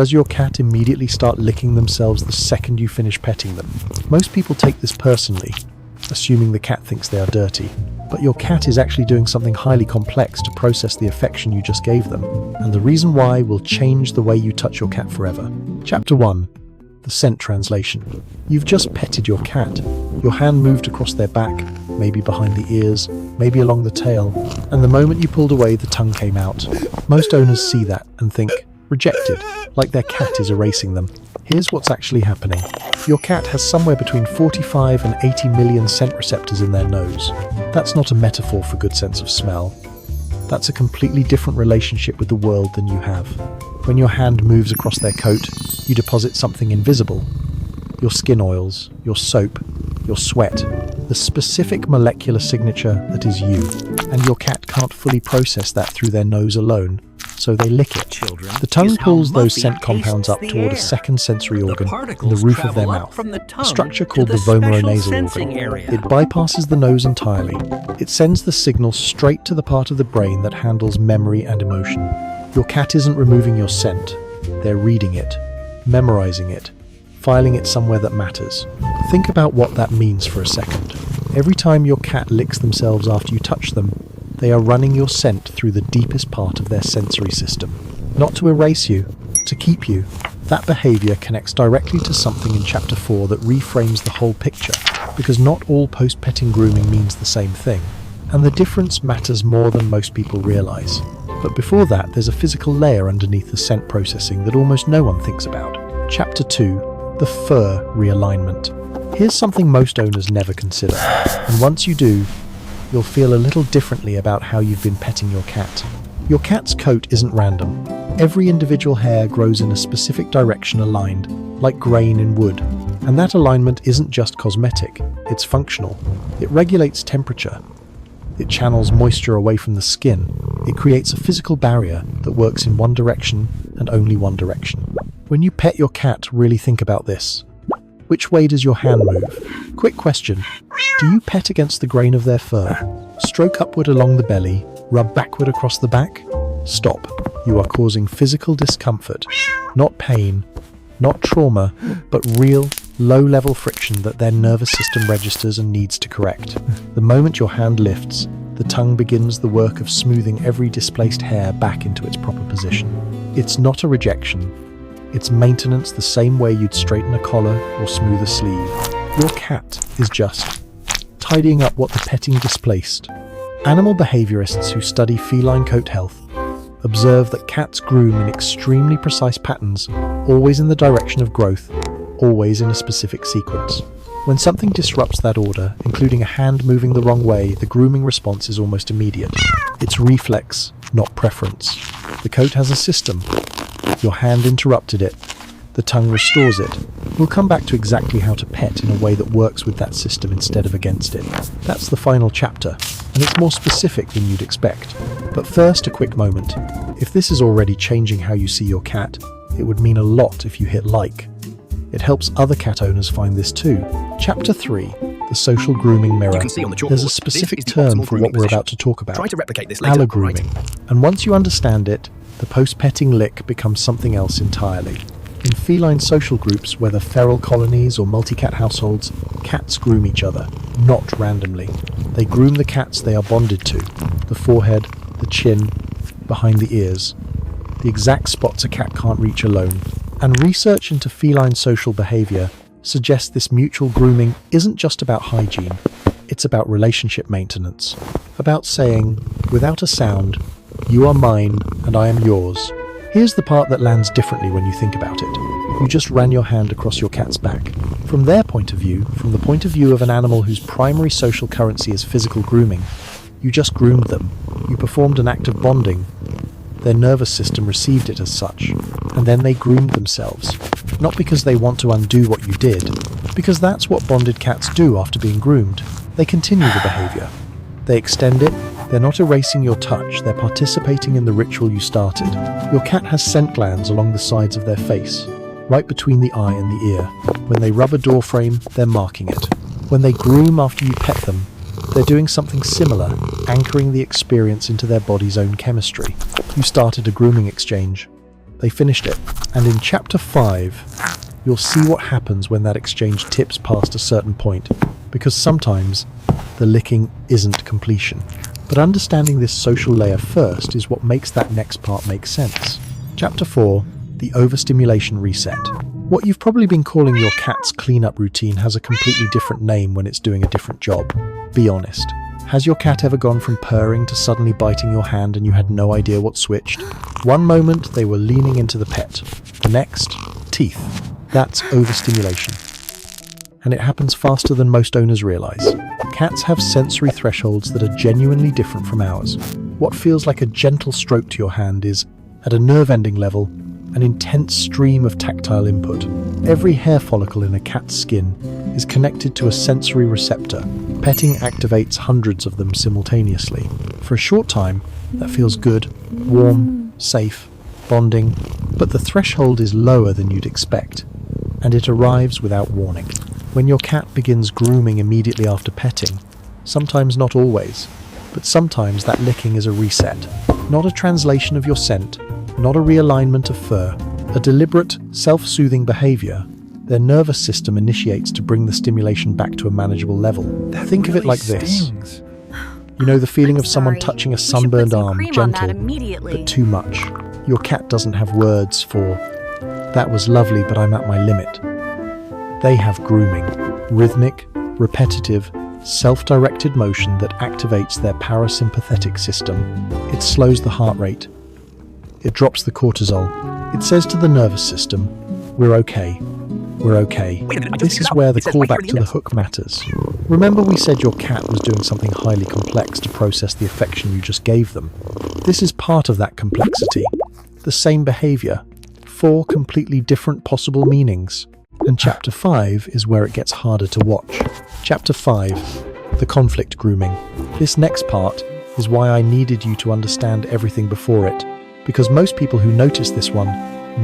Does your cat immediately start licking themselves the second you finish petting them? Most people take this personally, assuming the cat thinks they are dirty. But your cat is actually doing something highly complex to process the affection you just gave them. And the reason why will change the way you touch your cat forever. Chapter 1. The scent translation. You've just petted your cat. Your hand moved across their back, maybe behind the ears, maybe along the tail, and the moment you pulled away, the tongue came out. Most owners see that and think, rejected, like their cat is erasing them. Here's what's actually happening. Your cat has somewhere between 45 and 80 million scent receptors in their nose. That's not a metaphor for good sense of smell. That's a completely different relationship with the world than you have. When your hand moves across their coat, you deposit something invisible. Your skin oils, your soap, your sweat, the specific molecular signature that is you. And your cat can't fully process that through their nose alone, so they lick it. The tongue pulls those scent compounds up toward a second sensory organ in the roof of their mouth, a structure called the vomeronasal organ. It bypasses the nose entirely. It sends the signal straight to the part of the brain that handles memory and emotion. Your cat isn't removing your scent. They're reading it, memorizing it, filing it somewhere that matters. Think about what that means for a second. Every time your cat licks themselves after you touch them, they are running your scent through the deepest part of their sensory system. Not to erase you, to keep you. That behavior connects directly to something in Chapter 4 that reframes the whole picture, because not all post-petting grooming means the same thing, and the difference matters more than most people realize. But before that, there's a physical layer underneath the scent processing that almost no one thinks about. Chapter 2, the fur realignment. Here's something most owners never consider, and once you do, you'll feel a little differently about how you've been petting your cat. Your cat's coat isn't random. Every individual hair grows in a specific direction aligned, like grain in wood. And that alignment isn't just cosmetic, it's functional. It regulates temperature. It channels moisture away from the skin. It creates a physical barrier that works in one direction and only one direction. When you pet your cat, really think about this. Which way does your hand move? Quick question. Do you pet against the grain of their fur? Stroke upward along the belly, rub backward across the back? Stop. You are causing physical discomfort. Not pain, not trauma, but real, low-level friction that their nervous system registers and needs to correct. The moment your hand lifts, the tongue begins the work of smoothing every displaced hair back into its proper position. It's not a rejection. It's maintenance the same way you'd straighten a collar or smooth a sleeve. Your cat is just tidying up what the petting displaced. Animal behaviorists who study feline coat health observe that cats groom in extremely precise patterns, always in the direction of growth, always in a specific sequence. When something disrupts that order, including a hand moving the wrong way, the grooming response is almost immediate. It's reflex, not preference. The coat has a system. Your hand interrupted it. The tongue restores it. We'll come back to exactly how to pet in a way that works with that system instead of against it. That's the final chapter, and it's more specific than you'd expect. But first, a quick moment. If this is already changing how you see your cat, it would mean a lot if you hit like. It helps other cat owners find this too. Chapter 3. The social grooming mirror. There's a specific term for what we're about to talk about. Try to replicate this later. Grooming. And once you understand it, the post-petting lick becomes something else entirely. In feline social groups, whether feral colonies or multi-cat households, cats groom each other, not randomly. They groom the cats they are bonded to, the forehead, the chin, behind the ears, the exact spots a cat can't reach alone. And research into feline social behavior suggests this mutual grooming isn't just about hygiene, it's about relationship maintenance, about saying, without a sound, you are mine and I am yours. Here's the part that lands differently when you think about it. You just ran your hand across your cat's back. From their point of view, from the point of view of an animal whose primary social currency is physical grooming, you just groomed them. You performed an act of bonding. Their nervous system received it as such, and then they groomed themselves. Not because they want to undo what you did, because that's what bonded cats do after being groomed. They continue the behavior. They extend it. They're not erasing your touch, they're participating in the ritual you started. Your cat has scent glands along the sides of their face, right between the eye and the ear. When they rub a door frame, they're marking it. When they groom after you pet them, they're doing something similar, anchoring the experience into their body's own chemistry. You started a grooming exchange. They finished it. And in Chapter 5, you'll see what happens when that exchange tips past a certain point, because sometimes the licking isn't completion. But understanding this social layer first is what makes that next part make sense. Chapter 4, the overstimulation reset. What you've probably been calling your cat's cleanup routine has a completely different name when it's doing a different job. Be honest. Has your cat ever gone from purring to suddenly biting your hand and you had no idea what switched? One moment they were leaning into the pet, the next, teeth. That's overstimulation. And it happens faster than most owners realize. Cats have sensory thresholds that are genuinely different from ours. What feels like a gentle stroke to your hand is, at a nerve-ending level, an intense stream of tactile input. Every hair follicle in a cat's skin is connected to a sensory receptor. Petting activates hundreds of them simultaneously. For a short time, that feels good, warm, safe, bonding, but the threshold is lower than you'd expect, and it arrives without warning. When your cat begins grooming immediately after petting, sometimes not always, but sometimes that licking is a reset, not a translation of your scent, not a realignment of fur, a deliberate, self-soothing behavior. Their nervous system initiates to bring the stimulation back to a manageable level. Think of it like this. You know the feeling of someone touching a sunburned arm, gentle, but too much. Your cat doesn't have words for, "That was lovely, but I'm at my limit." They have grooming, rhythmic, repetitive, self-directed motion that activates their parasympathetic system. It slows the heart rate. It drops the cortisol. It says to the nervous system, "We're okay. We're okay." This is where the callback to the hook matters. Remember we said your cat was doing something highly complex to process the affection you just gave them. This is part of that complexity. The same behavior, 4 completely different possible meanings. And Chapter 5 is where it gets harder to watch. Chapter 5, the conflict grooming. This next part is why I needed you to understand everything before it, because most people who notice this one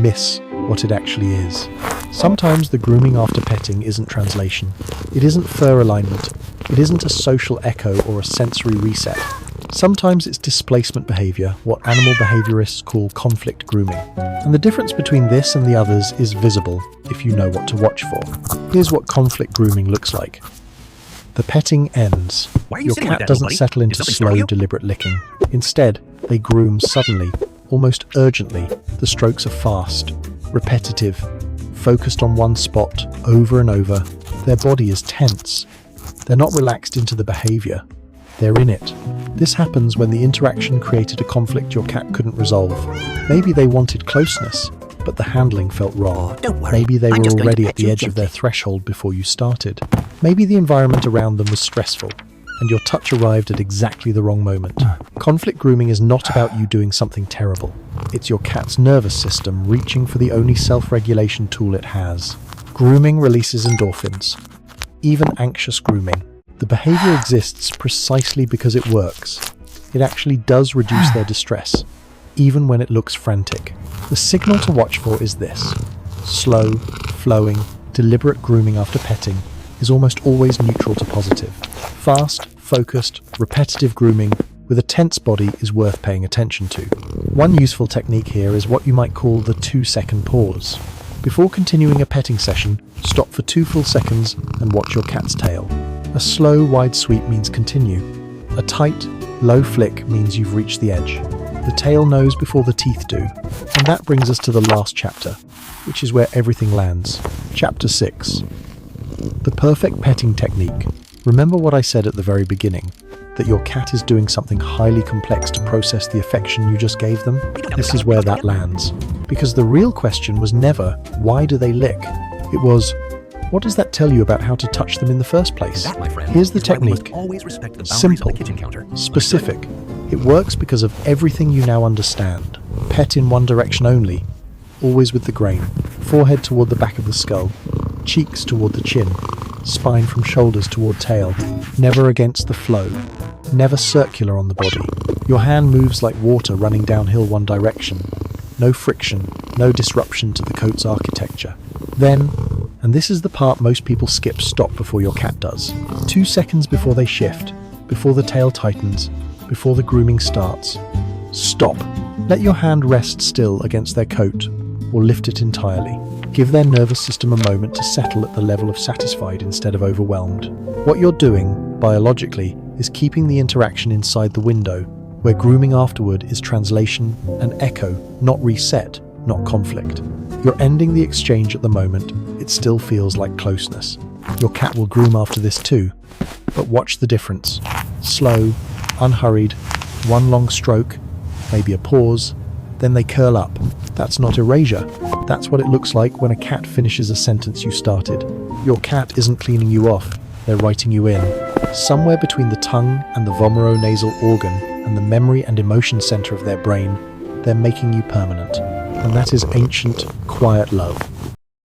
miss what it actually is. Sometimes the grooming after petting isn't translation. It isn't fur alignment. It isn't a social echo or a sensory reset. Sometimes it's displacement behavior, what animal behaviorists call conflict grooming. And the difference between this and the others is visible if you know what to watch for. Here's what conflict grooming looks like. The petting ends. Your cat doesn't settle into slow, deliberate licking. Instead, they groom suddenly, almost urgently. The strokes are fast, repetitive, focused on one spot over and over. Their body is tense. They're not relaxed into the behavior. They're in it. This happens when the interaction created a conflict your cat couldn't resolve. Maybe they wanted closeness, but the handling felt raw. Maybe they were already at the edge of their threshold before you started. Maybe the environment around them was stressful, and your touch arrived at exactly the wrong moment. Conflict grooming is not about you doing something terrible. It's your cat's nervous system reaching for the only self-regulation tool it has. Grooming releases endorphins, even anxious grooming. The behavior exists precisely because it works. It actually does reduce their distress, even when it looks frantic. The signal to watch for is this. Slow, flowing, deliberate grooming after petting is almost always neutral to positive. Fast, focused, repetitive grooming with a tense body is worth paying attention to. One useful technique here is what you might call the 2-second pause. Before continuing a petting session, stop for 2 full seconds and watch your cat's tail. A slow, wide sweep means continue. A tight, low flick means you've reached the edge. The tail knows before the teeth do. And that brings us to the last chapter, which is where everything lands. Chapter 6. The perfect petting technique. Remember what I said at the very beginning, that your cat is doing something highly complex to process the affection you just gave them? This is where that lands. Because the real question was never, why do they lick? It was, what does that tell you about how to touch them in the first place? Here's the technique. Simple, specific. It works because of everything you now understand. Pet in one direction only, always with the grain. Forehead toward the back of the skull, cheeks toward the chin, spine from shoulders toward tail, never against the flow, never circular on the body. Your hand moves like water running downhill one direction. No friction, no disruption to the coat's architecture. Then, and this is the part most people skip, stop before your cat does. 2 seconds before they shift, before the tail tightens, before the grooming starts. Stop. Let your hand rest still against their coat, or lift it entirely. Give their nervous system a moment to settle at the level of satisfied instead of overwhelmed. What you're doing, biologically, is keeping the interaction inside the window, where grooming afterward is translation and echo, not reset, not conflict. You're ending the exchange at the moment. It still feels like closeness. Your cat will groom after this too, but watch the difference. Slow, unhurried, one long stroke, maybe a pause, then they curl up. That's not erasure. That's what it looks like when a cat finishes a sentence you started. Your cat isn't cleaning you off, they're writing you in. Somewhere between the tongue and the vomeronasal organ and the memory and emotion center of their brain, they're making you permanent. And that is ancient, quiet love.